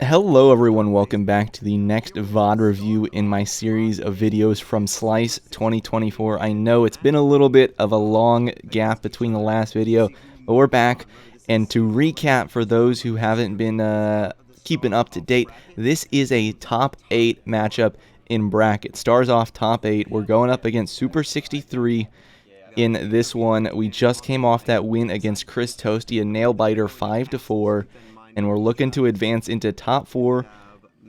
Hello everyone, welcome back to the next VOD review in my series of videos from Slice 2024. I know it's been a little bit of a long gap between the last video, but we're back. And to recap for those who haven't been keeping up to date, this is a top 8 matchup in bracket. Stars off top 8. We're going up against Super63 in this one. We just came off that win against Chris Toasty, a nail biter 5-4. And we're looking to advance into top 4.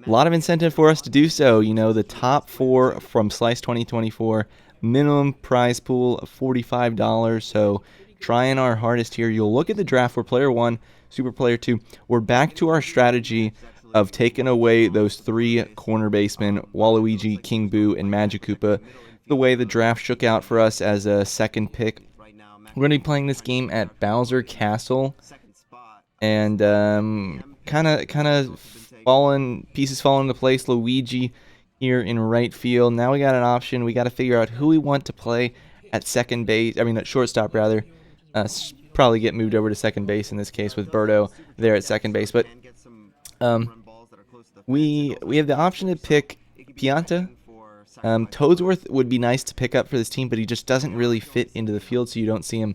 A lot of incentive for us to do so. You know, the top 4 from Slice 2024, minimum prize pool of $45. So trying our hardest here. You'll look at the draft for player 1, super player 2. We're back to our strategy of taking away those 3 corner basemen, Waluigi, King Boo, and Magic Koopa. The way the draft shook out for us as a second pick. We're going to be playing this game at Bowser Castle. And kind of pieces fall into place. Luigi here in right field. Now we got an option. We got to figure out who we want to play at second base. I mean, at shortstop rather. Probably get moved over to second base in this case with Birdo there at second base. But we have the option to pick Pianta. Toadsworth would be nice to pick up for this team, but he just doesn't really fit into the field, so you don't see him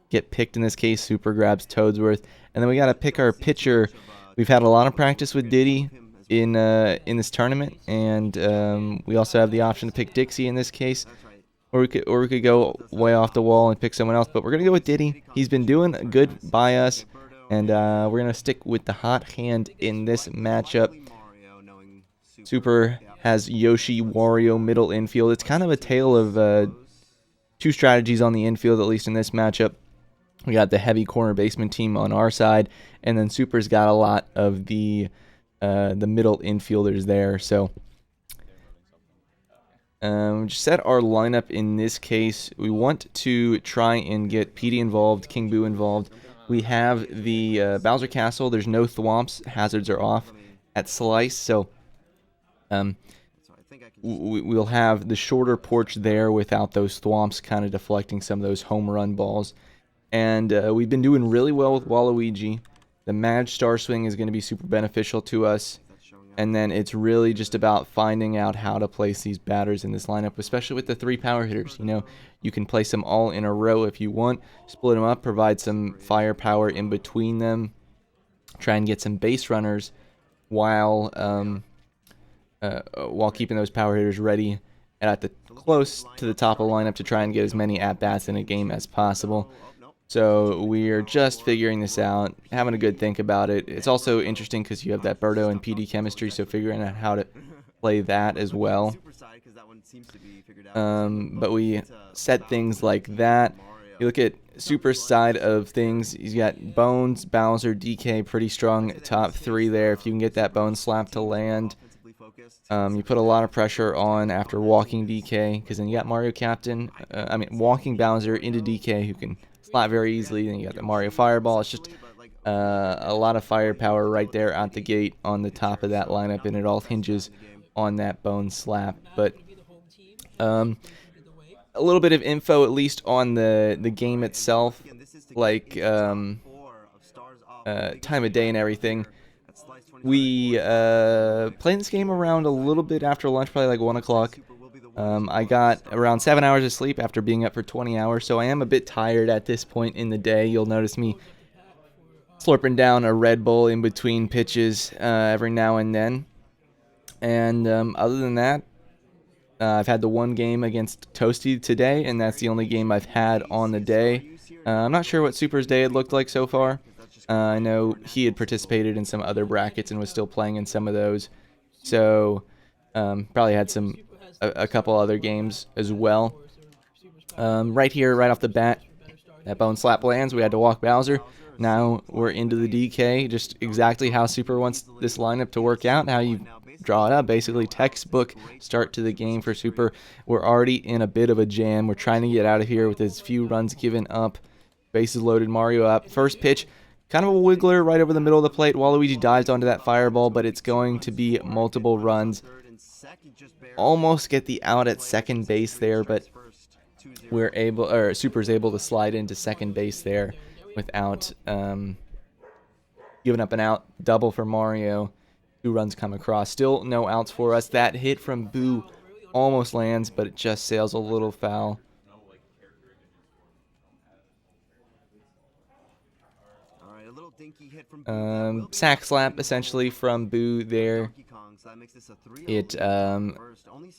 get picked in this case. Super grabs Toadsworth. And then we got to pick our pitcher. We've had a lot of practice with Diddy in this tournament, and we also have the option to pick Dixie in this case, or we could go way off the wall and pick someone else. But we're gonna go with Diddy. He's been doing good by us, and we're gonna stick with the hot hand in this matchup. Super has Yoshi, Wario, middle infield. It's kind of a tale of 2 strategies on the infield, at least in this matchup. We got the heavy corner baseman team on our side, and then Super's got a lot of the middle infielders there. So just set our lineup in this case. We want to try and get PD involved, King Boo involved. We have the Bowser Castle. There's no thwomps. Hazards are off at Slice, so we'll have the shorter porch there without those thwomps kind of deflecting some of those home run balls. And we've been doing really well with Waluigi. The Mad Star Swing is going to be super beneficial to us. And then it's really just about finding out how to place these batters in this lineup, especially with the 3 power hitters. You know, you can place them all in a row if you want. Split them up, provide some firepower in between them. Try and get some base runners while keeping those power hitters ready and at the close to the top of the lineup to try and get as many at-bats in a game as possible. So we're just figuring this out, having a good think about it. It's also interesting because you have that Birdo and PD chemistry, so figuring out how to play that as well. But we set things like that. You look at Super's side of things, he's got Bones, Bowser, DK, pretty strong top 3 there. If you can get that Bone slap to land, you put a lot of pressure on after walking DK, because then you got Mario Captain, walking Bowser into DK, who can slap very easily. Then you got the Mario Fireball. It's just a lot of firepower right there out the gate on the top of that lineup, and it all hinges on that Bone slap. But a little bit of info, at least on the game itself, like time of day and everything. We played this game around a little bit after lunch, probably like 1 o'clock. I got around 7 hours of sleep after being up for 20 hours, so I am a bit tired at this point in the day. You'll notice me slurping down a Red Bull in between pitches every now and then. And other than that, I've had the 1 game against Toasty today, and that's the only game I've had on the day. I'm not sure what Super's day had looked like so far. I know he had participated in some other brackets and was still playing in some of those, so probably had a couple other games as well. Right here, right off the bat, that Bone slap lands. We had to walk Bowser. Now we're into the DK, just exactly how Super wants this lineup to work out, how you draw it up. Basically, textbook start to the game for Super. We're already in a bit of a jam. We're trying to get out of here with as few runs given up. Bases loaded, Mario up. First pitch, kind of a wiggler right over the middle of the plate. Waluigi dives onto that fireball, but it's going to be multiple runs. Almost get the out at second base there, but Super's able to slide into second base there without giving up an out. Double for Mario, 2 runs come across. Still no outs for us. That hit from Boo almost lands, but it just sails a little foul. Sack slap essentially from Boo there. It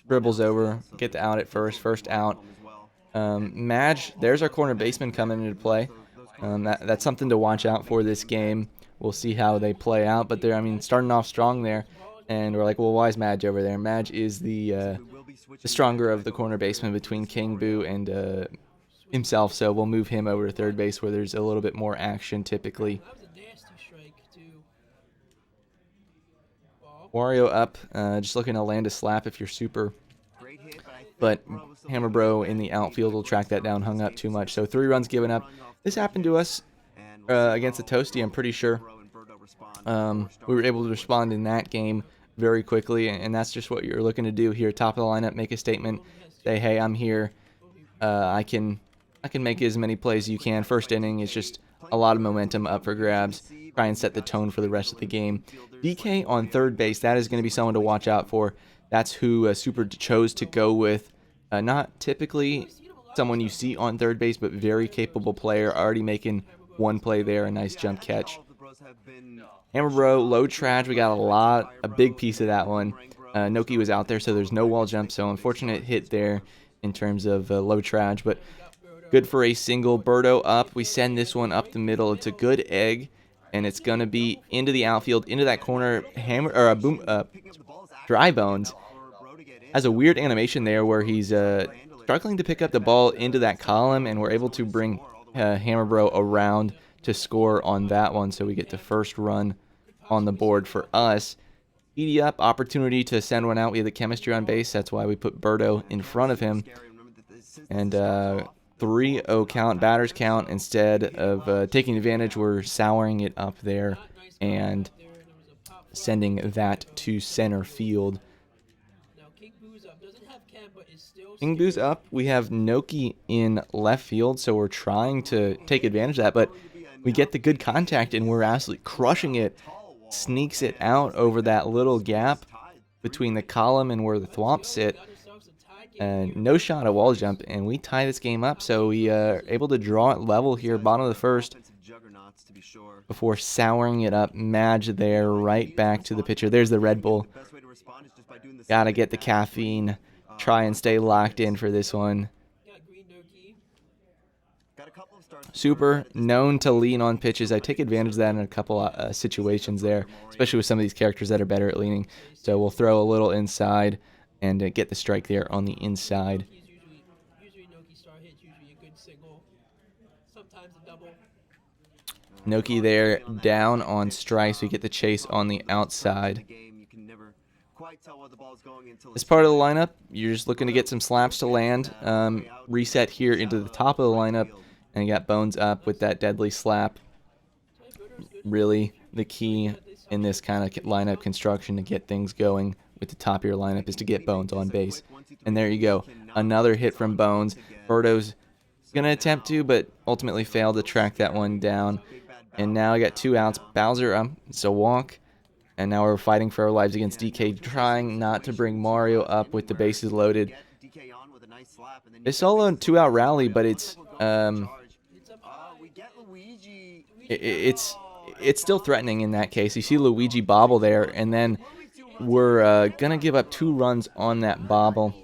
dribbles over, get the out at first out. Madge, there's our corner baseman coming into play. That's something to watch out for this game. We'll see how they play out, but they're, I mean, starting off strong there. And we're like, well, why is Madge over there? Madge is the stronger of the corner baseman between King, Boo, and himself, so we'll move him over to third base where there's a little bit more action typically. Wario up, just looking to land a slap if you're super. But Hammer Bro in the outfield will track that down, hung up too much. So 3 runs given up. This happened to us against the Toasty, I'm pretty sure. We were able to respond in that game very quickly, and that's just what you're looking to do here. Top of the lineup, make a statement, say, hey, I'm here. I can make as many plays as you can. First inning is just a lot of momentum up for grabs. Try and set the tone for the rest of the game. DK on third base, that is going to be someone to watch out for. That's who Super chose to go with. Not typically someone you see on third base, but very capable player, already making one play there, a nice jump catch. Hammer Bro, low trash, we got a big piece of that one. Noki was out there, so there's no wall jump, so unfortunate hit there in terms of low trash, but good for a single. Birdo up, we send this one up the middle. It's a good egg, and it's going to be into the outfield, into that corner. Hammer, or Dry Bones has a weird animation there where he's struggling to pick up the ball into that column, and we're able to bring Hammer Bro around to score on that one, so we get the first run on the board for us. Edie up, opportunity to send one out. We have the chemistry on base, that's why we put Birdo in front of him. And 3-0 count, batters count. Instead of taking advantage, we're souring it up there and sending that to center field. King Boo's up. We have Noki in left field, so we're trying to take advantage of that, but we get the good contact, and we're absolutely crushing it. Sneaks it out over that little gap between the column and where the thwomps sit. No shot at wall jump, and we tie this game up, so we are able to draw it level here, bottom of the first, before souring it up. Madge there, right back to the pitcher. There's the Red Bull. Gotta get the caffeine. Try and stay locked in for this one. Super known to lean on pitches. I take advantage of that in a couple situations there, especially with some of these characters that are better at leaning. So we'll throw a little inside and get the strike there on the inside. Noki there down on strikes. We get the chase on the outside. This part of the lineup, you're just looking to get some slaps to land. Reset here into the top of the lineup, and you got Bones up with that deadly slap. Really the key in this kind of lineup construction to get things going with the top of your lineup is to get Bones on base. And there you go. Another hit from Bones. Birdo's going to attempt to, but ultimately failed to track that one down. And now I got 2 outs. Bowser, it's a walk. And now we're fighting for our lives against DK, trying not to bring Mario up with the bases loaded. They solo 2-out rally, but it's still threatening in that case. You see Luigi bobble there, and then we're gonna give up 2 runs on that bobble.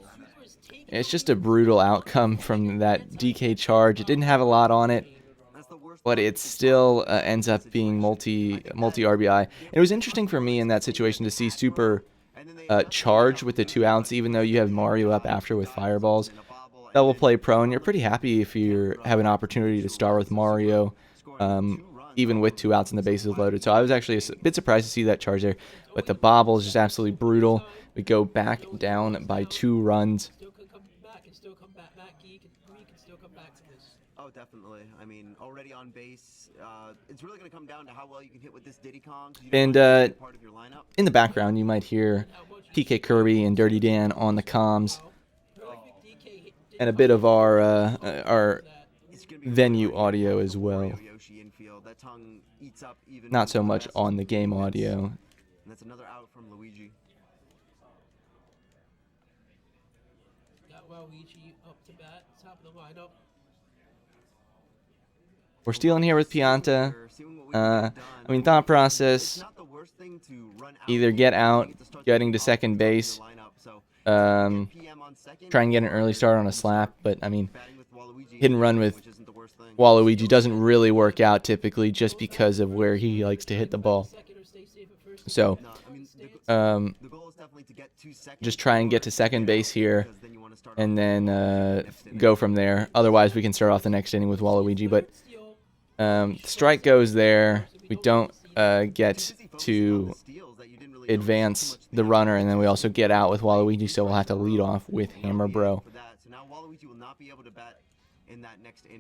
It's just a brutal outcome from that DK charge. It didn't have a lot on it, but it still ends up being multi RBI. It was interesting for me in that situation to see Super charge with the 2 outs, even though you have Mario up after with fireballs. Double play prone. You're pretty happy if you have an opportunity to start with Mario, even with 2 outs and the bases loaded. So I was actually a bit surprised to see that charge there, but the bobble is just absolutely brutal. We go back down by 2 runs. Oh, definitely. I mean, already on base, it's really going to come down to how well you can hit with this Diddy Kong. And in the background, you might hear PK Kirby and Dirty Dan on the comms, and a bit of our venue audio as well. Not so much on the game audio. And that's another out from Luigi. Got Waluigi up to bat, top of the lineup. We're stealing here with Pianta. I mean, thought process, either get out, getting to second base, try and get an early start on a slap, but I mean, hit and run with Waluigi doesn't really work out typically just because of where he likes to hit the ball. So, just try and get to second base here, and then go from there. Otherwise, we can start off the next inning with Waluigi, but strike goes there. We don't get to advance the runner, and then we also get out with Waluigi, so we'll have to lead off with Hammer Bro.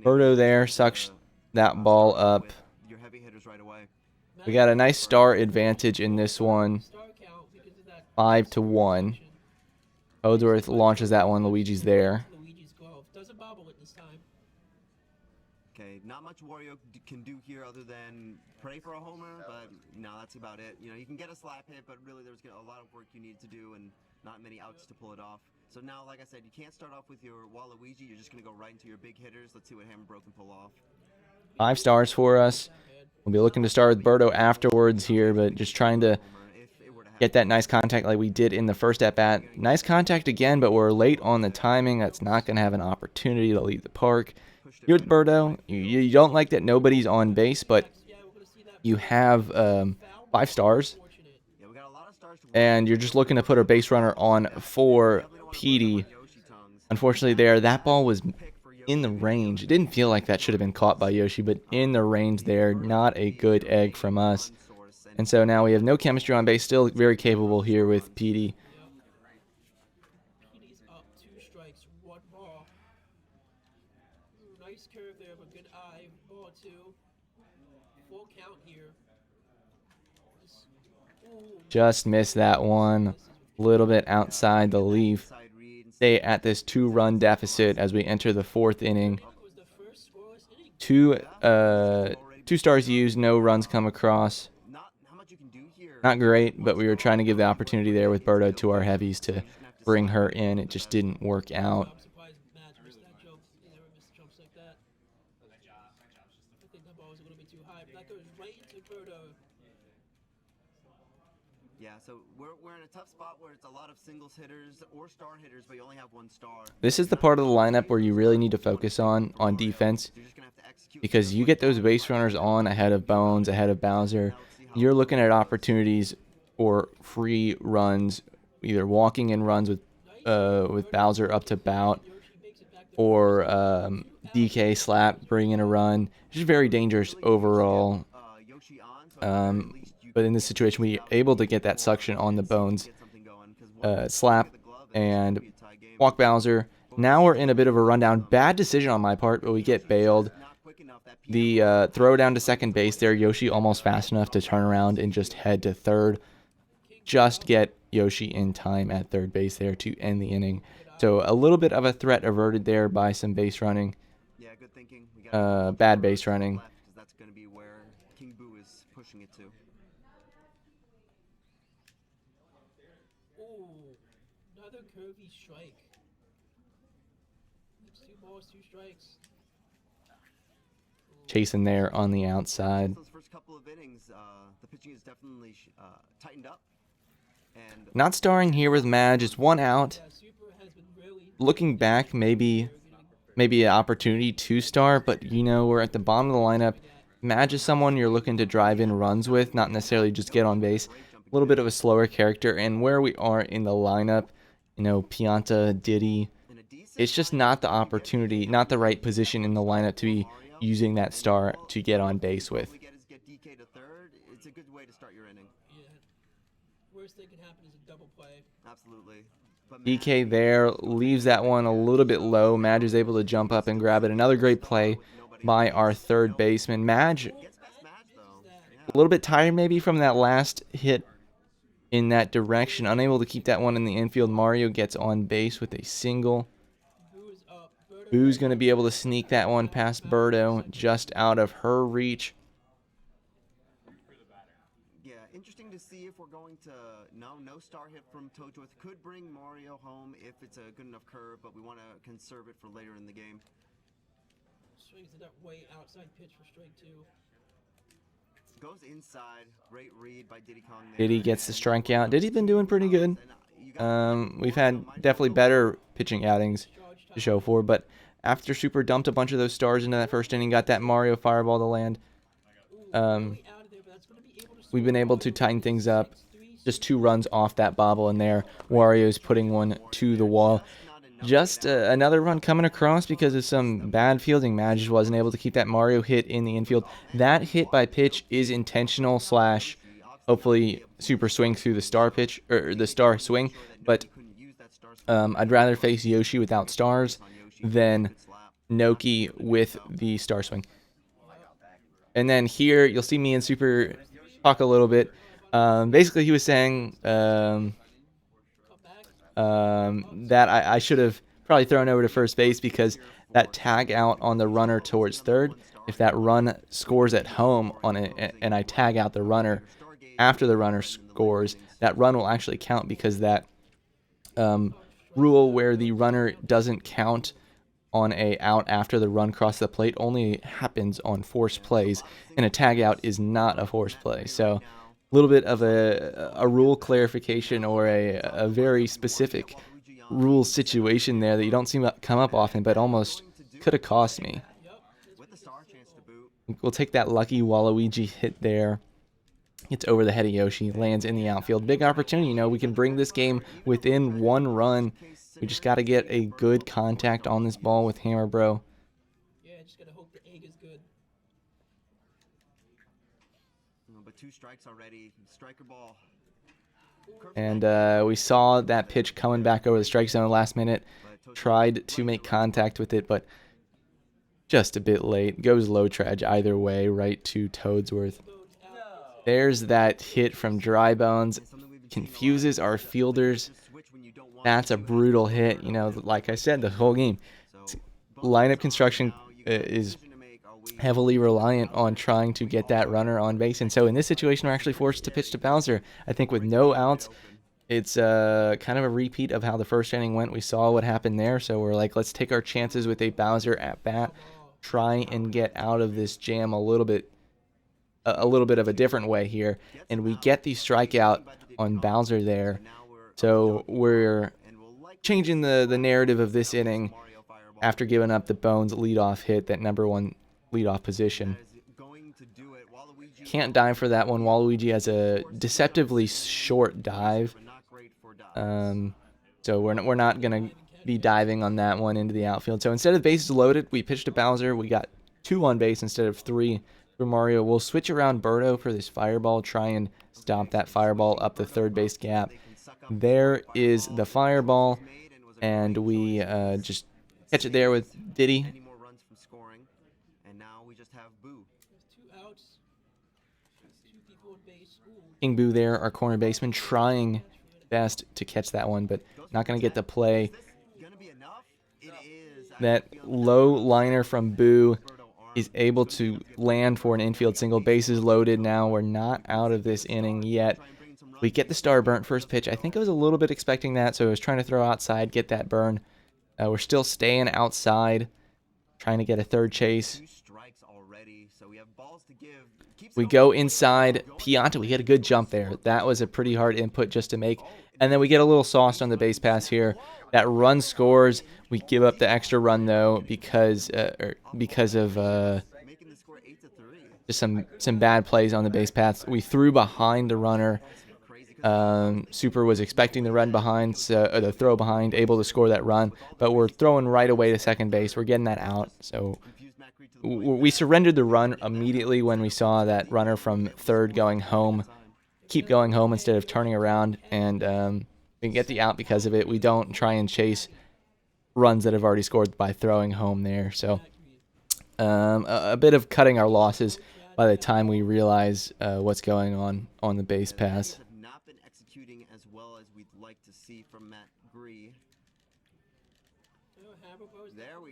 Birdo there sucks that ball up. We got a nice star advantage in this one, 5-1. Odsworth launches that one. Luigi's there. Okay, not much Wario can do here other than pray for a homer, but no, that's about it. You know, you can get a slap hit, but really there's a lot of work you need to do and not many outs to pull it off. So now, like I said, you can't start off with your Waluigi. You're just going to go right into your big hitters. Let's see what Hammer Bro can pull off. 5 stars for us. We'll be looking to start with Birdo afterwards here, but just trying to get that nice contact like we did in the first at-bat. Nice contact again, but we're late on the timing. That's not going to have an opportunity to leave the park. Here with Birdo, you don't like that nobody's on base, but you have 5 stars, and you're just looking to put a base runner on for Petey. Unfortunately there, that ball was in the range. It didn't feel like that should have been caught by Yoshi, but in the range there, not a good egg from us. And so now we have no chemistry on base, still very capable here with Petey. Petey's up 2 strikes, 1 ball. Nice curve there, but good eye. Ball 2. Full count here. Just missed that one. A little bit outside the leaf. Stay at this 2-run deficit as we enter the 4th inning. 2 stars used, no runs come across. Not great, but we were trying to give the opportunity there with Birdo to our heavies to bring her in. It just didn't work out. I'm surprised Matt missed that jump. He never missed jumps like that. I think that ball was a little bit too high, but that goes right into Birdo. Yeah, so we're in a tough spot where it's a lot of singles hitters or star hitters, but you only have 1 star. This is the part of the lineup where you really need to focus on defense, because you get those base runners on ahead of Bones, ahead of Bowser. You're looking at opportunities for free runs, either walking in runs with Bowser up to bout, or DK slap, bring in a run. It's just very dangerous overall. But in this situation, we were able to get that suction on the Bones slap and walk Bowser. Now we're in a bit of a rundown. Bad decision on my part, but we get bailed. The throw down to second base there, Yoshi almost fast enough to turn around and just head to third. Just get Yoshi in time at third base there to end the inning. So a little bit of a threat averted there by some base running. Bad base running. That's going to be where King Boo is pushing it to. Ooh, another curvy strike. It's 2 balls, 2 strikes. Chasing there on the outside. Those first couple of innings, the pitching is definitely tightened up. And Not starring here with Mad, just 1 out. Looking back, maybe an opportunity to star, but you know, we're at the bottom of the lineup. Madge is someone you're looking to drive in runs with, not necessarily just get on base. A little bit of a slower character, and where we are in the lineup, you know, Pianta, Diddy, it's just not the opportunity, not the right position in the lineup to be using that star to get on base with. Get DK to third. It's a good way to start your inning. Yeah. Worst thing can happen is a double play. Absolutely. DK there leaves that one a little bit low. Madge is able to jump up and grab it. Another great play by our third baseman. Madge, a little bit tired maybe from that last hit in that direction. Unable to keep that one in the infield. Mario gets on base with a single. Boo's going to be able to sneak that one past Birdo, just out of her reach. see if we're going to no star hit from Toadworth. Could bring Mario home if it's a good enough curve, but we want to conserve it for later in the game. Swings to that way outside pitch for strike 2. Goes inside. Great read by Diddy Kong there. Diddy gets the strikeout. Diddy's been doing pretty good. We've had definitely better pitching outings to show for, but after Super dumped a bunch of those stars into that first inning, got that Mario fireball to land, we've been able to tighten things up. Just 2 runs off that bobble in there. Wario's putting one to the wall. Just another run coming across because of some bad fielding. Matt just wasn't able to keep that Mario hit in the infield. That hit by pitch is intentional / hopefully Super swing through the star pitch or the star swing. But I'd rather face Yoshi without stars than Noki with the star swing. And then here you'll see me and Super talk a little bit. Basically, he was saying that I should have probably thrown over to first base because that tag out on the runner towards third, if that run scores at home on it and I tag out the runner after the runner scores, that run will actually count because that rule where the runner doesn't count on a out after the run crosses the plate only happens on forced plays, and a tag out is not a forced play. So a little bit of a rule clarification or a very specific rule situation there that you don't see come up often, but almost could have cost me. We'll take that lucky Waluigi hit there. It's over the head of Yoshi, lands in the outfield. Big opportunity, you know, we can bring this game within 1 run. We just got to get a good contact on this ball with Hammer Bro. Yeah, just gotta hope the egg is good. But 2 strikes already. Striker ball. And we saw that pitch coming back over the strike zone last minute. Tried to make contact with it, but just a bit late. Goes low trudge either way, right to Toadsworth. There's that hit from Dry Bones. Confuses our fielders. That's a brutal hit. You know, like I said, the whole game. Lineup construction is heavily reliant on trying to get that runner on base. And so in this situation, we're actually forced to pitch to Bowser. I think with no outs, it's kind of a repeat of how the first inning went. We saw what happened there. So we're like, let's take our chances with a Bowser at bat. Try and get out of this jam a little bit of a different way here. And we get the strikeout on Bowser there. So we're changing the narrative of this inning after giving up the Bones leadoff hit, that number 1 leadoff position. Can't dive for that one. Waluigi has a deceptively short dive. So we're not going to be diving on that one into the outfield. So instead of bases loaded, we pitched to Bowser. We got 2 on base instead of 3 for Mario. We'll switch around Birdo for this fireball, try and stop that fireball up the third base gap. There is the fireball, and we just catch it there with Diddy. King Boo there, our corner baseman, trying best to catch that one, but not going to get the play. That low liner from Boo is able to land for an infield single. Bases loaded now. We're not out of this inning yet. We get the star burnt first pitch. I think I was a little bit expecting that, so I was trying to throw outside, get that burn. We're still staying outside, trying to get a third chase. We go inside. Pianta, we get a good jump there. That was a pretty hard input just to make. And then we get a little sauced on the base pass here. That run scores. We give up the extra run, though, because of just some bad plays on the base paths. We threw behind the runner. Super was expecting the run behind, so the throw behind, able to score that run, but we're throwing right away to second base. We're getting that out, so we surrendered the run immediately when we saw that runner from third going home. Keep going home instead of turning around, and we can get the out because of it. We don't try and chase runs that have already scored by throwing home there, so a bit of cutting our losses by the time we realize what's going on the base pass. As well as we'd like to see from MattGree.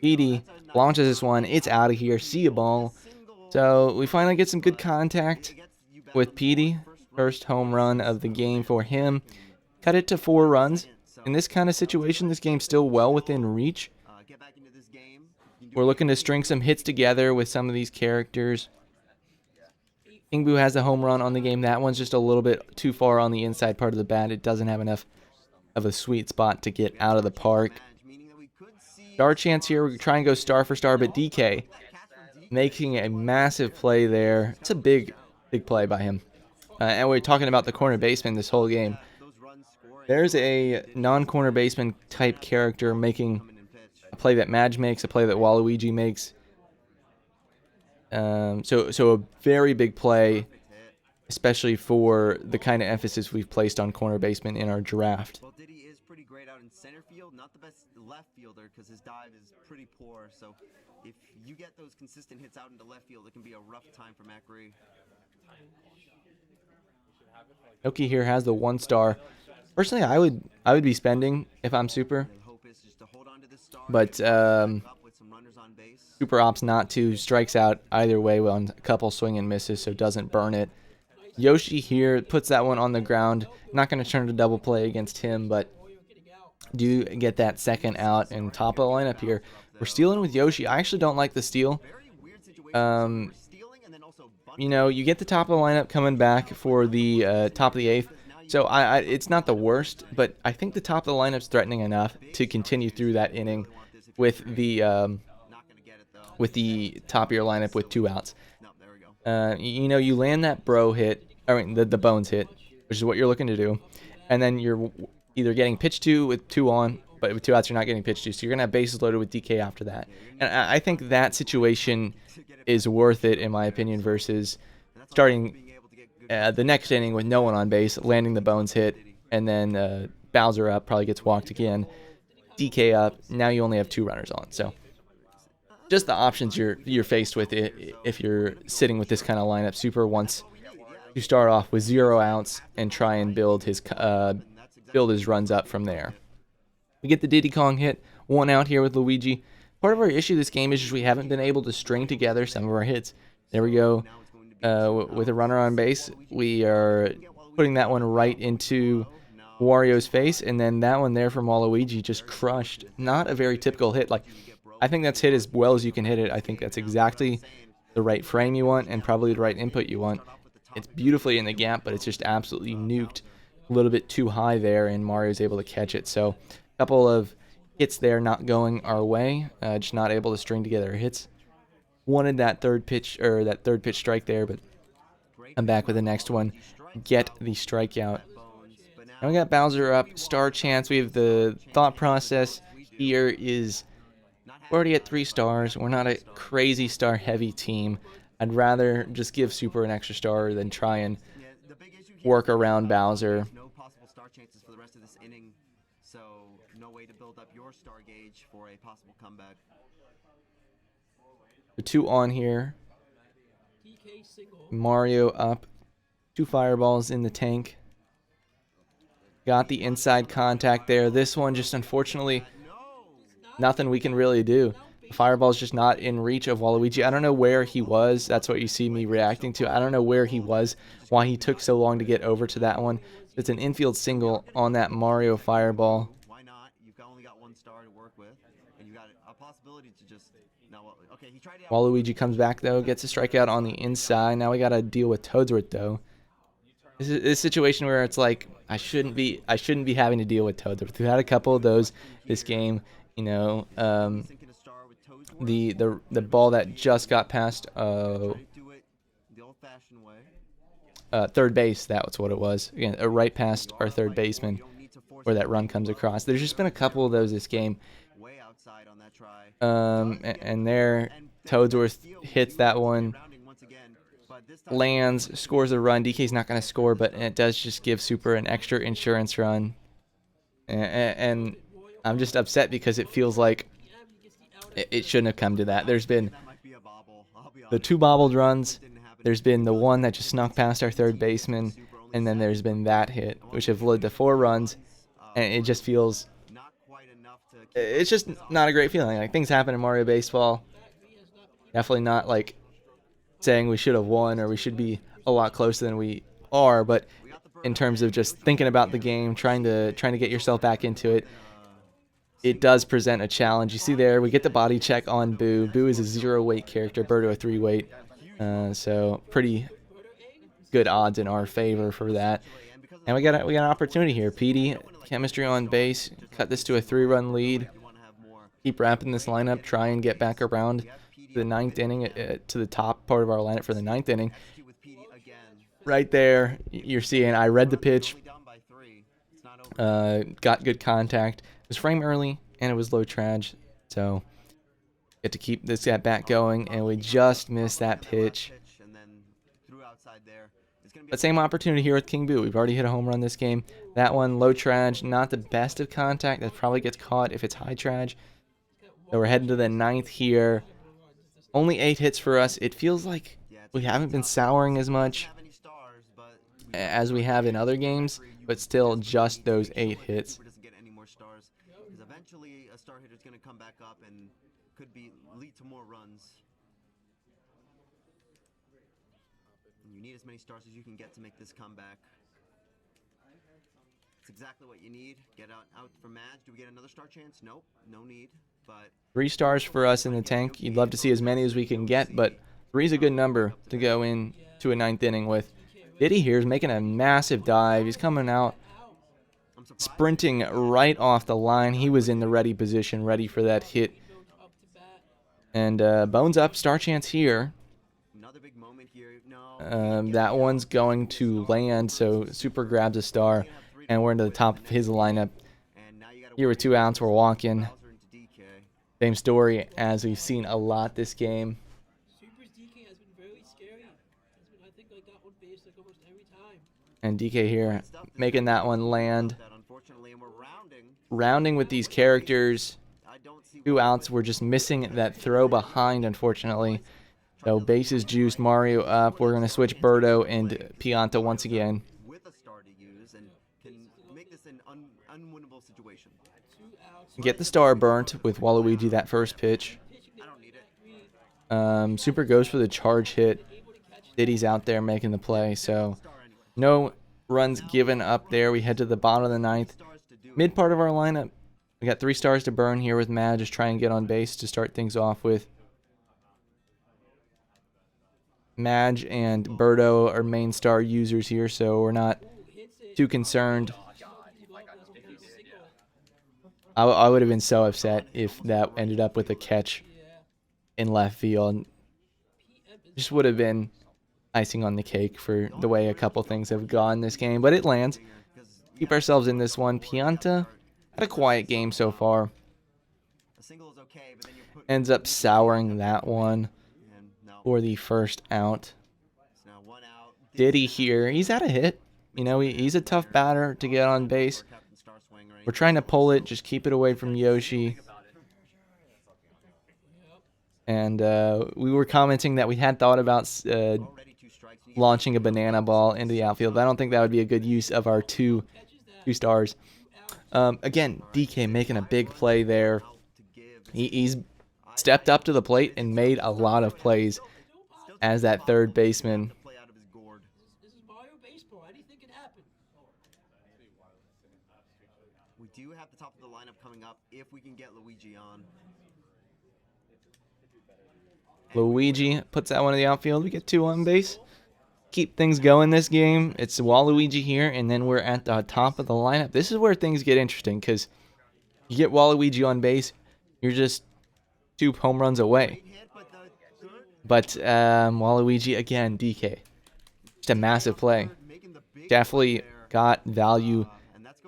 Petey launches this one. It's out of here. See ya, ball. So we finally get some good contact with Petey. First home run of the game for him. Cut it to 4 runs. In this kind of situation, this game's still well within reach. We're looking to string some hits together with some of these characters. Ingbu has the home run on the game. That one's just a little bit too far on the inside part of the bat. It doesn't have enough of a sweet spot to get out of the park. Star chance here. We try and go star for star, but DK making a massive play there. It's a big play by him. And we're talking about the corner baseman this whole game. There's a non-corner baseman type character making a play that Madge makes, a play that Waluigi makes. So a very big play, especially for the kind of emphasis we've placed on corner baseman in our draft. Well, Diddy is pretty great out in center field, not the best left fielder because his dive is pretty poor. So if you get those consistent hits out into left field, it can be a rough time for MattGree. Oki here has the 1 star. Personally, I would be spending if I'm super, but super opts not to. Strikes out either way on a couple swing and misses, so doesn't burn it. Yoshi here puts that one on the ground. Not going to turn to double play against him, but do get that second out and top of the lineup here. We're stealing with Yoshi. I actually don't like the steal. You know, you get the top of the lineup coming back for the top of the 8th. So it's not the worst, but I think the top of the lineup's threatening enough to continue through that inning with the top of your lineup with 2 outs. You know, you land that bro hit, the bones hit, which is what you're looking to do, and then you're either getting pitched to with 2 on, but with 2 outs you're not getting pitched to, so you're gonna have bases loaded with DK after that. And I think that situation is worth it in my opinion versus starting the next inning with no one on base, landing the bones hit, and then Bowser up, probably gets walked again, DK up. Now you only have 2 runners on. So just the options you're faced with if you're sitting with this kind of lineup. Super wants to start off with 0 outs and try and build his runs up from there. We get the Diddy Kong hit, 1 out here with Luigi. Part of our issue this game is just we haven't been able to string together some of our hits. There we go. With a runner on base, we are putting that one right into Wario's face, and then that one there from Waluigi just crushed. Not a very typical hit. Like, I think that's hit as well as you can hit it. I think that's exactly the right frame you want and probably the right input you want. It's beautifully in the gap, but it's just absolutely nuked a little bit too high there, and Mario's able to catch it. So a couple of hits there not going our way, just not able to string together hits. Wanted that third pitch strike there, but I'm back with the next one. Get the strikeout. Now we got Bowser up, star chance. We have the thought process here is we're already at 3 stars. We're not a crazy star heavy team. I'd rather just give Super an extra star than try and work around Bowser. No possible star chances for the rest of this inning, so no way to build up your star gauge for a possible comeback. The 2 on here. Mario up. 2 fireballs in the tank. Got the inside contact there. This one just unfortunately nothing we can really do. The fireball's just not in reach of Waluigi. I don't know where he was. That's what you see me reacting to. I don't know where he was, why he took so long to get over to that one. It's an infield single on that Mario fireball. Why not? You've only got 1 star to work with, and you got a possibility to just okay. He tried it out. Waluigi comes back though, gets a strikeout on the inside. Now we got to deal with Toadsworth though. This is a situation where it's like I shouldn't be having to deal with Toadsworth. We've had a couple of those this game. You know, the ball that just got past third base. That's what it was. Again, right past our third baseman, where that run comes across. There's just been a couple of those this game. And there, Toadsworth hits that one, lands, scores a run. DK's not going to score, but it does just give Super an extra insurance run. And I'm just upset because it feels like it shouldn't have come to that. There's been the 2 bobbled runs. There's been the one that just snuck past our third baseman. And then there's been that hit, which have led to 4 runs. And it just feels... It's just not a great feeling. Like, things happen in Mario Baseball. Definitely not like saying we should have won or we should be a lot closer than we are, but in terms of just thinking about the game, trying to get yourself back into it, it does present a challenge. You see there, we get the body check on Boo. Boo is a 0 weight character, Birdo a 3 weight, so pretty good odds in our favor for that. And we got an opportunity here. PD, chemistry on base, cut this to a 3-run lead. Keep wrapping this lineup, try and get back around to the 9th inning, to the top part of our lineup for the 9th inning. Right there, you're seeing I read the pitch, got good contact. It was frame early, and it was low traj, so get to keep this at bat going, and we just missed that pitch. But same opportunity here with King Boo. We've already hit a home run this game. That one, low traj, not the best of contact. That probably gets caught if it's high traj. So we're heading to the 9th here. Only 8 hits for us. It feels like we haven't been souring as much as we have in other games, but still just those 8 hits. Eventually, a star hitter is going to come back up and could lead to more runs. You need as many stars as you can get to make this comeback. It's exactly what you need. Get out for Madge. Do we get another star chance? Nope, no need. But 3 stars for us in the tank. You'd love to see as many as we can get, but 3 is a good number to go in to a 9th inning with. Diddy here is making a massive dive. He's coming out, sprinting right off the line. He was in the ready position, ready for that hit. And Bones up, star chance here. That one's going to land, so Super grabs a star, and we're into the top of his lineup. Here with 2 outs, we're walking. Same story as we've seen a lot this game. Super's DK has been very scary. I think I got on base like almost every time. And DK here making that one land. Rounding with these characters. 2 outs, we're just missing that throw behind, unfortunately. So base is juiced, Mario up. We're going to switch Birdo and Pianta once again. Get the star burnt with Waluigi that first pitch. Super goes for the charge hit. Diddy's out there making the play, so no runs given up there. We head to the bottom of the 9th. Mid part of our lineup, we got 3 stars to burn here with Mad. Just try and get on base to start things off with. Madge and Birdo are main star users here, so we're not too concerned. I would have been so upset if that ended up with a catch in left field. Just would have been icing on the cake for the way a couple things have gone this game, but it lands. Keep ourselves in this one. Pianta had a quiet game so far. Ends up souring that one for the first out. Diddy here, he's had a hit. You know, he's a tough batter to get on base. We're trying to pull it, just keep it away from Yoshi. And we were commenting that we had thought about launching a banana ball into the outfield, but I don't think that would be a good use of our two stars. Again, DK making a big play there. He's stepped up to the plate and made a lot of plays as that third baseman. This is Mario baseball. Anything can happen. We do have the top of the lineup coming up if we can get Luigi on. Luigi puts that one in the outfield. We get 2 on base. Keep things going this game. It's Waluigi here, and then we're at the top of the lineup. This is where things get interesting, because you get Waluigi on base, you're just 2 home runs away. But Waluigi, again, DK. Just a massive play. Definitely got value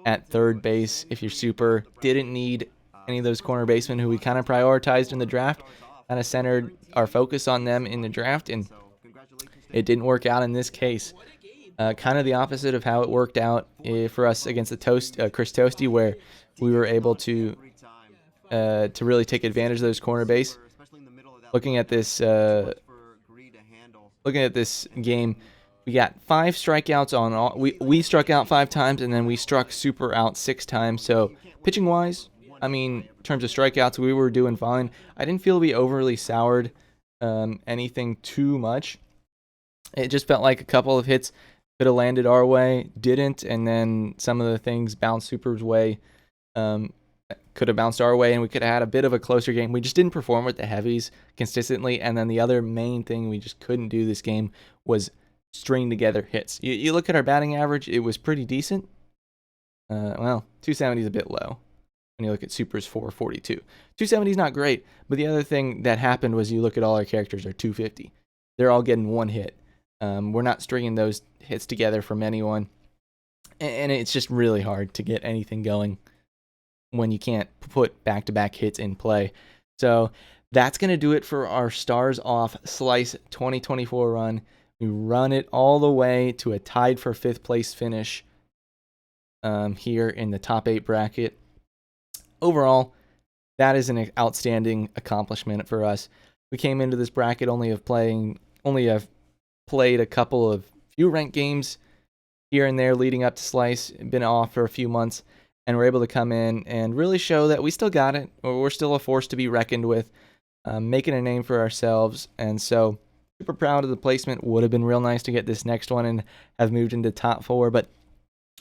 at third base if you're Super. Didn't need any of those corner basemen who we kind of prioritized in the draft. Kind of centered our focus on them in the draft, and it didn't work out in this case. Kind of the opposite of how it worked out for us against the Chris Toasty, where we were able to really take advantage of those corner base. Looking at this game, we got 5 strikeouts on all. We struck out 5 times, and then we struck Super out 6 times. So pitching wise, I mean, in terms of strikeouts, we were doing fine. I didn't feel we overly soured anything too much. It just felt like a couple of hits could have landed our way, didn't, and then some of the things bounced Super's way, could have bounced our way, and we could have had a bit of a closer game. We just didn't perform with the heavies consistently, and then the other main thing we just couldn't do this game was string together hits. You look at our batting average, it was pretty decent. Well, 270 is a bit low when you look at Super's 442. 270 is not great, but the other thing that happened was you look at all our characters are 250. They're all getting one hit. We're not stringing those hits together from anyone, and it's just really hard to get anything going when you can't put back-to-back hits in play. So that's going to do it for our Stars Off Slice 2024 run. We run it all the way to a tied for 5th place finish here in the top 8 bracket. Overall, that is an outstanding accomplishment for us. We came into this bracket only have played a couple of few ranked games here and there leading up to Slice, been off for a few months, and we're able to come in and really show that we still got it, or we're still a force to be reckoned with, making a name for ourselves. And so super proud of the placement. Would have been real nice to get this next one and have moved into top 4, but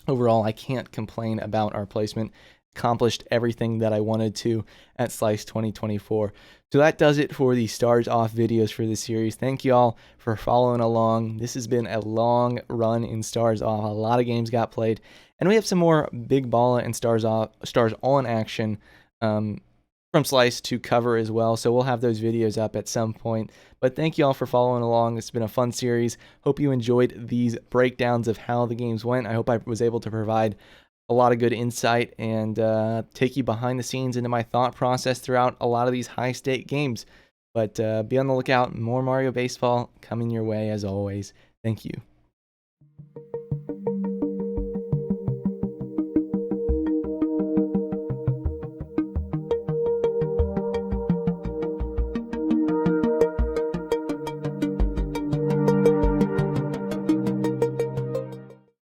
overall I can't complain about our placement. Accomplished everything that I wanted to at Slice 2024. So that does it for the Stars Off videos for this series. Thank you all for following along. This has been a long run in Stars Off. A lot of games got played, and we have some more big ball and Stars On action from Slice to cover as well. So we'll have those videos up at some point. But thank you all for following along. It's been a fun series. Hope you enjoyed these breakdowns of how the games went. I hope I was able to provide a lot of good insight and take you behind the scenes into my thought process throughout a lot of these high-stake games. But be on the lookout. More Mario Baseball coming your way as always. Thank you.